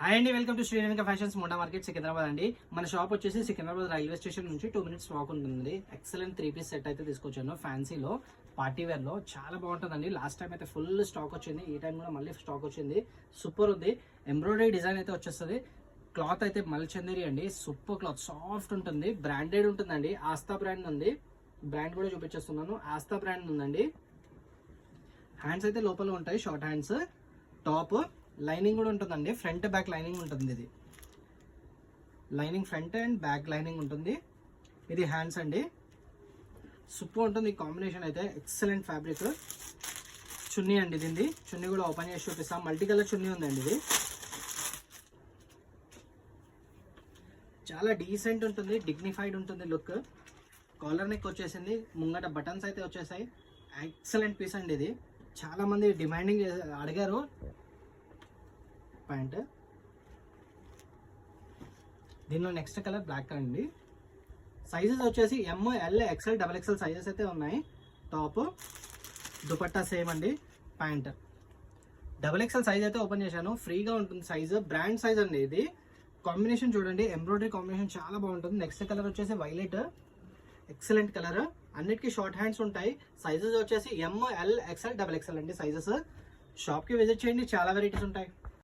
Hi అండి, welcome to Sri Renuka fashions Monda market Secunderabad అండి. మన షాప్ వచ్చేసి సికింద్రాబాద్ రైల్వే స్టేషన్ నుంచి 2 minutes వాక్ ఉంటుంది. ఎక్సలెంట్ 3-piece సెట్ అయితే తీసుకొచ్చాను. ఫ్యాన్సీలో పార్టీ వేర్ లో చాలా బాగుంటుందండి. లాస్ట్ టైం అయితే ఫుల్ స్టాక్ వచ్చింది, ఈ టైం కూడా మళ్ళీ స్టాక్ వచ్చింది. సూపర్ ఉంది. ఎంబ్రాయిడరీ డిజైన్ అయితే వచ్చేస్తుంది. క్లాత్ అయితే మల్చందేరి అండి, సూపర్ క్లాత్, సాఫ్ట్ ఉంటుంది. బ్రాండెడ్ ఉంటుందండి. ఆస్థా బ్రాండ్ ఉంది. బ్రాండ్ కూడా చూపించేస్తున్నాను. ఆస్థా బ్రాండ్ ఉందండి. హ్యాండ్స్ అయితే లోపల ఉంటాయి, షార్ట్ హ్యాండ్స్. టాప్ లైనింగ్ కూడా ఉంటుందండి. ఫ్రంట్ బ్యాక్ లైనింగ్ ఉంటుంది. ఇది lining front and back lining ఉంటుంది. ఇది హ్యాండ్స్ అండి. సూపర్ ఉంటుంది ఈ కాంబినేషన్ అయితే. Excellent fabric. చున్నీ అండి, దీనిది చున్నీ కూడా ఓపెన్ చేసి చూపిస్తాం. మల్టీ కలర్ చున్నీ ఉందండి. ఇది చాలా డీసెంట్ ఉంటుంది, డిగ్నిఫైడ్ ఉంటుంది లుక్. కాలర్ నెక్ వచ్చేసింది, ముంగట బటన్స్ అయితే వచ్చేసాయి. ఎక్సలెంట్ పీస్ అండి. ఇది చాలా మంది డిమాండింగ్ అడిగారు. ప్యాంట్ దీనిలో నెక్స్ట్ కలర్ బ్లాక్ అండి. సైజెస్ వచ్చేసి ఎమ్, ఎల్, ఎక్స్ఎల్, XXL సైజెస్ అయితే ఉన్నాయి. టాప్ దుపట్టా సేమ్ అండి. ప్యాంట్ XXL సైజ్ అయితే ఓపెన్ చేశాను. ఫ్రీగా ఉంటుంది సైజ్. బ్రాండ్ సైజ్ అండి. ఇది కాంబినేషన్ చూడండి, ఎంబ్రాయిడరీ కాంబినేషన్ చాలా బాగుంటుంది. నెక్స్ట్ కలర్ వచ్చేసి వైలెట్, ఎక్సలెంట్ కలర్. అన్నిటికీ షార్ట్ హ్యాండ్స్ ఉంటాయి. సైజెస్ వచ్చేసి ఎమ్, ఎల్, XXL, XXL అండి సైజెస్. షాప్కి విజిట్ చేయండి, చాలా వెరైటీస్ ఉంటాయి.